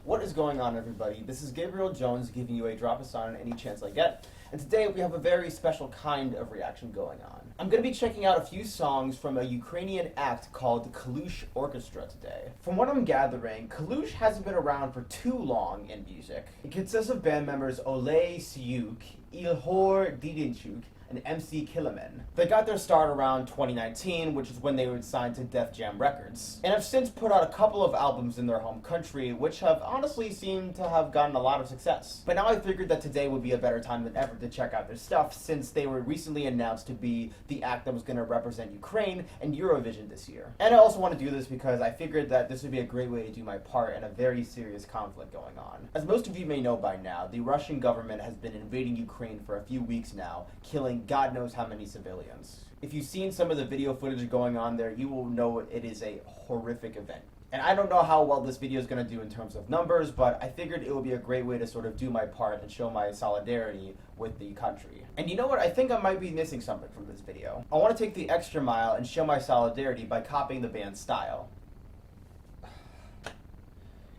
What is going on, everybody? This is Gabriel Jones giving you a drop of sign on any chance I get. And today we have a very special kind of reaction going on. I'm going to be checking out a few songs from a Ukrainian act called Kalush Orchestra today. From what I'm gathering, Kalush hasn't been around for too long in music. It consists of band members Oleh Syuk, Ilhor Didinchuk, and MC Killaman. They got their start around 2019, which is when they were signed to Def Jam Records, and have since put out a couple of albums in their home country, which have honestly seemed to have gotten a lot of success. But now I figured that today would be a better time than ever to check out their stuff, since they were recently announced to be the act that was going to represent Ukraine in Eurovision this year. And I also want to do this because I figured that this would be a great way to do my part in a very serious conflict going on. As most of you may know by now, the Russian government has been invading Ukraine for a few weeks now, killing God knows how many civilians. If you've seen some of the video footage going on there, you will know it is a horrific event. And I don't know how well this video is going to do in terms of numbers, but I figured it would be a great way to sort of do my part and show my solidarity with the country. And you know what? I think I might be missing something from this video. I want to take the extra mile and show my solidarity by copying the band's style.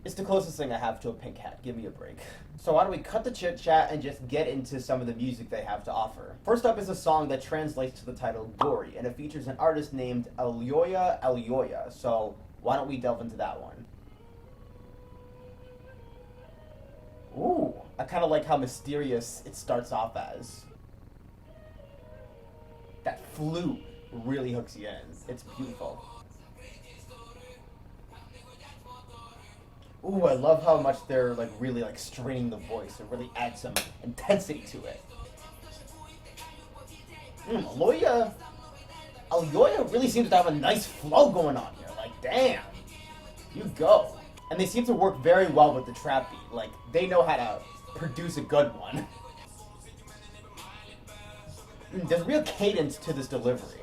It's the closest thing I have to a pink hat. Give me a break. So why don't we cut the chit chat and just get into some of the music they have to offer. First up is a song that translates to the title Gory, and it features an artist named Alyoya. So why don't we delve into that one? Ooh, I kind of like how mysterious it starts off as. That flute really hooks you in. It's beautiful. Ooh, I love how much they're really straining the voice. It really adds some intensity to it. Alyoya really seems to have a nice flow going on here. Damn, you go. And they seem to work very well with the trap beat. They know how to produce a good one. There's real cadence to this delivery.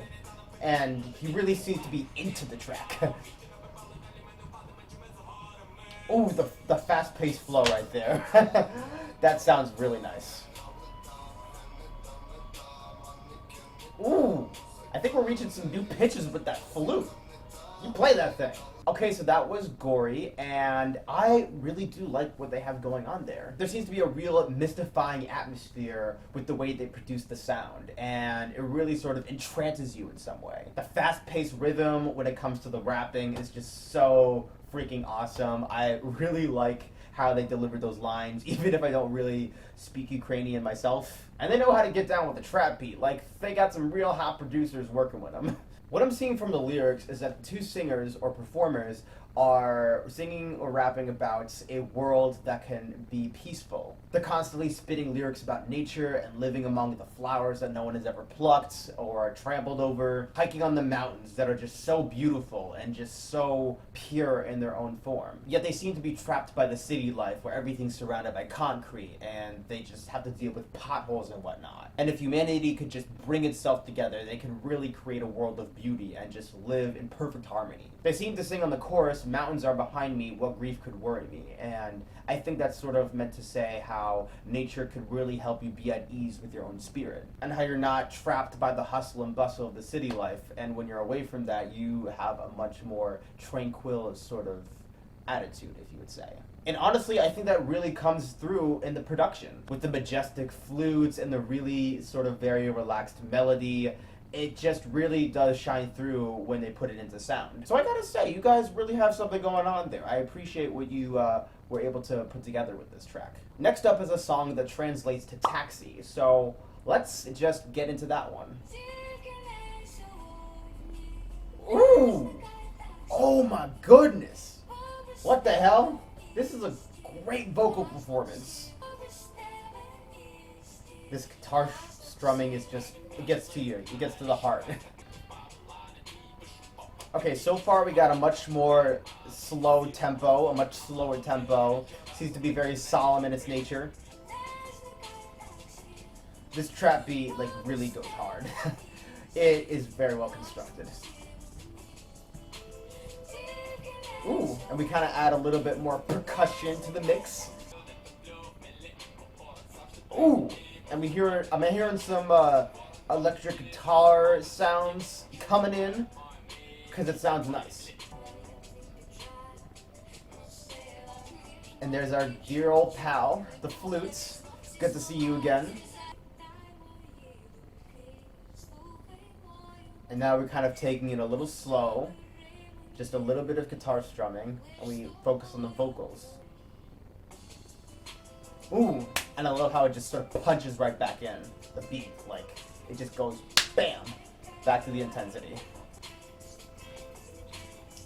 And he really seems to be into the track. Ooh, the fast-paced flow right there. That sounds really nice. Ooh, I think we're reaching some new pitches with that flute. You play that thing. Okay, so that was Gory, and I really do like what they have going on there. There seems to be a real mystifying atmosphere with the way they produce the sound, and it really sort of entrances you in some way. The fast-paced rhythm when it comes to the rapping is just so freaking awesome. I really like how they deliver those lines, even if I don't really speak Ukrainian myself. And they know how to get down with the trap beat. They got some real hot producers working with them. What I'm seeing from the lyrics is that the two singers or performers are singing or rapping about a world that can be peaceful. They're constantly spitting lyrics about nature and living among the flowers that no one has ever plucked or trampled over, hiking on the mountains that are just so beautiful and just so pure in their own form. Yet they seem to be trapped by the city life where everything's surrounded by concrete and they just have to deal with potholes and whatnot. And if humanity could just bring itself together, they can really create a world of beauty and just live in perfect harmony. They seem to sing on the chorus, "Mountains are behind me, what grief could worry me?" And I think that's sort of meant to say how nature could really help you be at ease with your own spirit, and how you're not trapped by the hustle and bustle of the city life, and when you're away from that, you have a much more tranquil sort of attitude, if you would say. And honestly, I think that really comes through in the production, with the majestic flutes and the really sort of very relaxed melody. It just really does shine through when they put it into sound. So I gotta say, you guys really have something going on there. I appreciate what you were able to put together with this track. Next up is a song that translates to Taxi, so let's just get into that one. Ooh! Oh my goodness! What the hell? This is a great vocal performance. This guitar strumming is just, it gets to you. It gets to the heart. Okay, so far we got a much more slow tempo, a much slower tempo. Seems to be very solemn in its nature. This trap beat, really goes hard. It is very well constructed. Ooh, and we kind of add a little bit more percussion to the mix. Ooh, and I'm hearing some electric guitar sounds coming in, because it sounds nice. And there's our dear old pal, the flutes. Good to see you again. And now we're kind of taking it a little slow. Just a little bit of guitar strumming. And we focus on the vocals. Ooh, and I love how it just sort of punches right back in. The beat, like, it just goes BAM! Back to the intensity.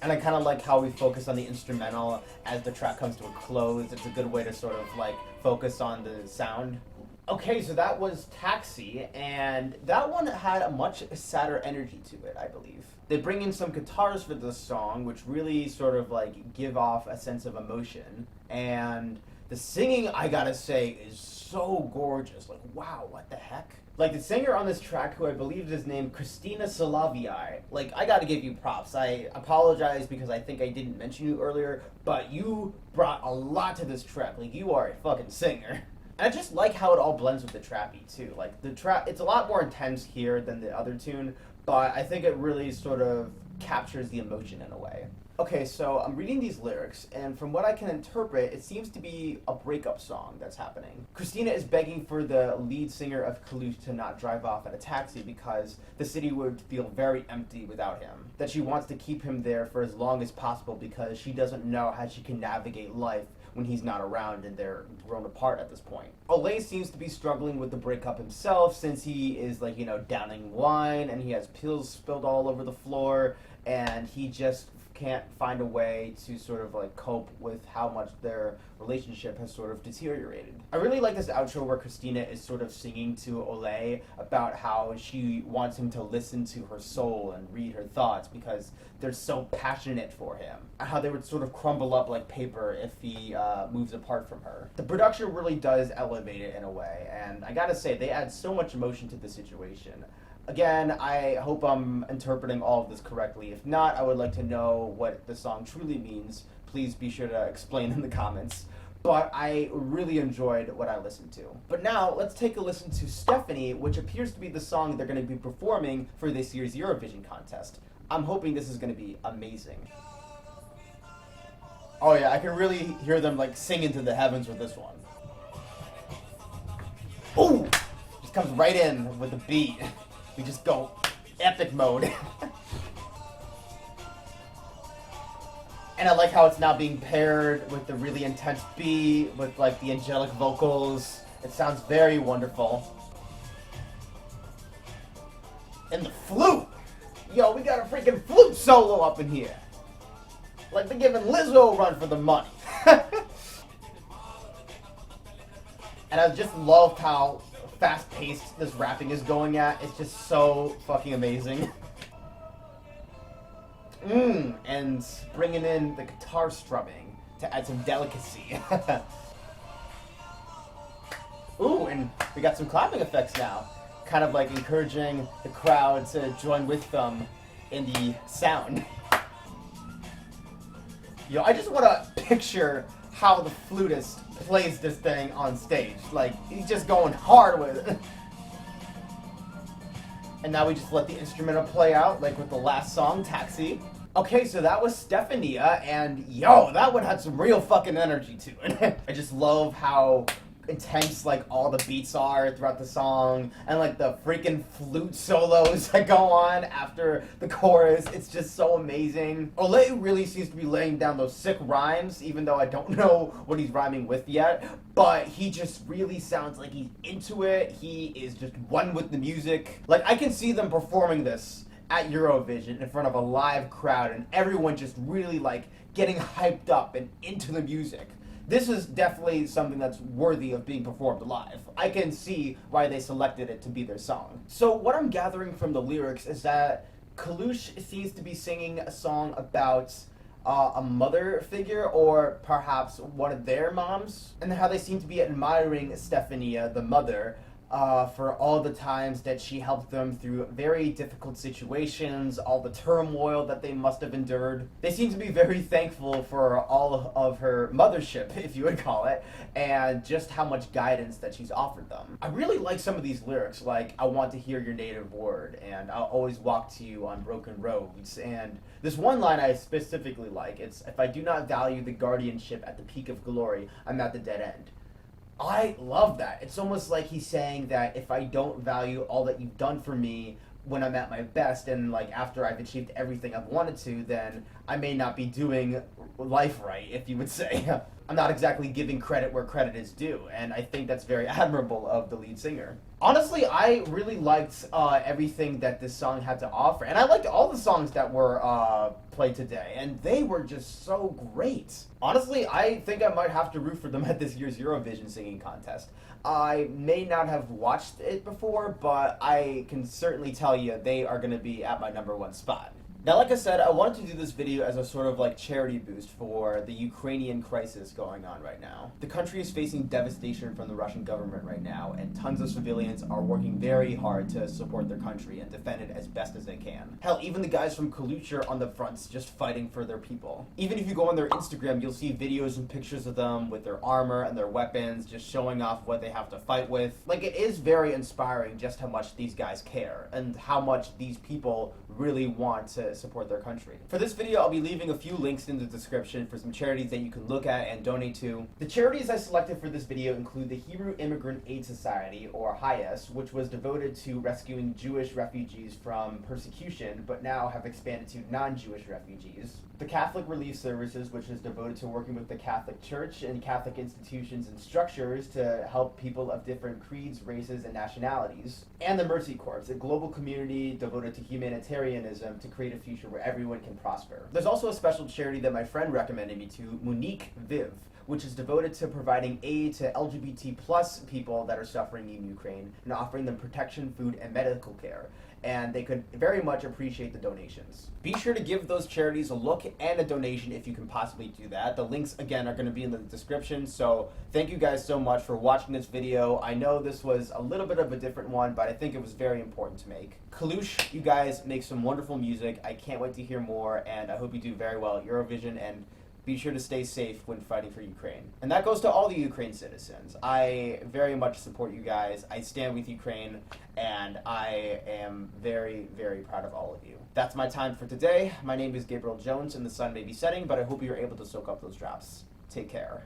And I kind of like how we focus on the instrumental as the track comes to a close. It's a good way to sort of like focus on the sound. Okay, so that was Taxi, and that one had a much sadder energy to it, I believe. They bring in some guitars for this song, which really sort of like give off a sense of emotion. And the singing, I gotta say, is so gorgeous. Like, wow, what the heck? Like, the singer on this track, who I believe is named Christina Solavii, like, I gotta give you props. I apologize because I think I didn't mention you earlier, but you brought a lot to this track. Like, you are a fucking singer. And I just like how it all blends with the trappy, too. Like, the trap, it's a lot more intense here than the other tune, but I think it really sort of captures the emotion in a way. Okay, so I'm reading these lyrics, and from what I can interpret, it seems to be a breakup song that's happening. Christina is begging for the lead singer of Kalush to not drive off in a taxi because the city would feel very empty without him. That she wants to keep him there for as long as possible because she doesn't know how she can navigate life when he's not around and they're grown apart at this point. Olay seems to be struggling with the breakup himself since he is, like, you know, downing wine and he has pills spilled all over the floor and he just can't find a way to sort of like cope with how much their relationship has sort of deteriorated. I really like this outro where Christina is sort of singing to Olay about how she wants him to listen to her soul and read her thoughts because they're so passionate for him. How they would sort of crumble up like paper if he moves apart from her. The production really does elevate it in a way, and I gotta say, they add so much emotion to the situation. Again, I hope I'm interpreting all of this correctly. If not, I would like to know what the song truly means. Please be sure to explain in the comments. But I really enjoyed what I listened to. But now, let's take a listen to Stefania, which appears to be the song they're going to be performing for this year's Eurovision contest. I'm hoping this is going to be amazing. Oh yeah, I can really hear them like sing into the heavens with this one. Ooh! Just comes right in with the beat. We just go epic mode. And I like how it's now being paired with the really intense beat, with like the angelic vocals. It sounds very wonderful. And the flute! Yo, we got a freaking flute solo up in here. Like they're giving Lizzo a run for the money. And I just loved how fast-paced this rapping is going at. It's just so fucking amazing. And bringing in the guitar strumming to add some delicacy. Ooh, and we got some clapping effects now. Kind of like encouraging the crowd to join with them in the sound. Yo, I just want to picture how the flutist plays this thing on stage. Like, he's just going hard with it. And now we just let the instrumental play out, like with the last song, Taxi. Okay, so that was Stefania, and yo, that one had some real fucking energy to it. I just love how intense like all the beats are throughout the song, and like the freaking flute solos that go on after the chorus. It's just so amazing. Olay really seems to be laying down those sick rhymes, even though I don't know what he's rhyming with yet, but he just really sounds like he's into it. He is just one with the music. Like, I can see them performing this at Eurovision in front of a live crowd and everyone just really like getting hyped up and into the music. This is definitely something that's worthy of being performed live. I can see why they selected it to be their song. So what I'm gathering from the lyrics is that Kalush seems to be singing a song about a mother figure, or perhaps one of their moms, and how they seem to be admiring Stefania, the mother, for all the times that she helped them through very difficult situations, all the turmoil that they must have endured. They seem to be very thankful for all of her mothership, if you would call it, and just how much guidance that she's offered them. I really like some of these lyrics, like, I want to hear your native word, and I'll always walk to you on broken roads, and this one line I specifically like, it's, if I do not value the guardianship at the peak of glory, I'm at the dead end. I love that. It's almost like he's saying that if I don't value all that you've done for me when I'm at my best and like after I've achieved everything I've wanted to, then I may not be doing life right, if you would say. I'm not exactly giving credit where credit is due, and I think that's very admirable of the lead singer. Honestly, I really liked everything that this song had to offer, and I liked all the songs that were played today, and they were just so great. Honestly, I think I might have to root for them at this year's Eurovision singing contest. I may not have watched it before, but I can certainly tell you they are going to be at my #1 spot. Now, like I said, I wanted to do this video as a sort of like charity boost for the Ukrainian crisis going on right now. The country is facing devastation from the Russian government right now, and tons of civilians are working very hard to support their country and defend it as best as they can. Hell, even the guys from Kalush are on the fronts just fighting for their people. Even if you go on their Instagram, you'll see videos and pictures of them with their armor and their weapons, just showing off what they have to fight with. Like, it is very inspiring just how much these guys care and how much these people really want to support their country. For this video, I'll be leaving a few links in the description for some charities that you can look at and donate to. The charities I selected for this video include the Hebrew Immigrant Aid Society, or HIAS, which was devoted to rescuing Jewish refugees from persecution, but now have expanded to non-Jewish refugees. The Catholic Relief Services, which is devoted to working with the Catholic Church and Catholic institutions and structures to help people of different creeds, races, and nationalities. And the Mercy Corps, a global community devoted to humanitarianism to create a future where everyone can prosper. There's also a special charity that my friend recommended me to, Monique Viv, which is devoted to providing aid to LGBT plus people that are suffering in Ukraine and offering them protection, food, and medical care. And they could very much appreciate the donations. Be sure to give those charities a look and a donation if you can possibly do that. The links, again, are going to be in the description, so thank you guys so much for watching this video. I know this was a little bit of a different one, but I think it was very important to make. Kalush, you guys make some wonderful music. I can't wait to hear more, and I hope you do very well at Eurovision, and be sure to stay safe when fighting for Ukraine. And that goes to all the Ukraine citizens. I very much support you guys. I stand with Ukraine, and I am very, very proud of all of you. That's my time for today. My name is Gabriel Jones, and the sun may be setting, but I hope you're able to soak up those drops. Take care.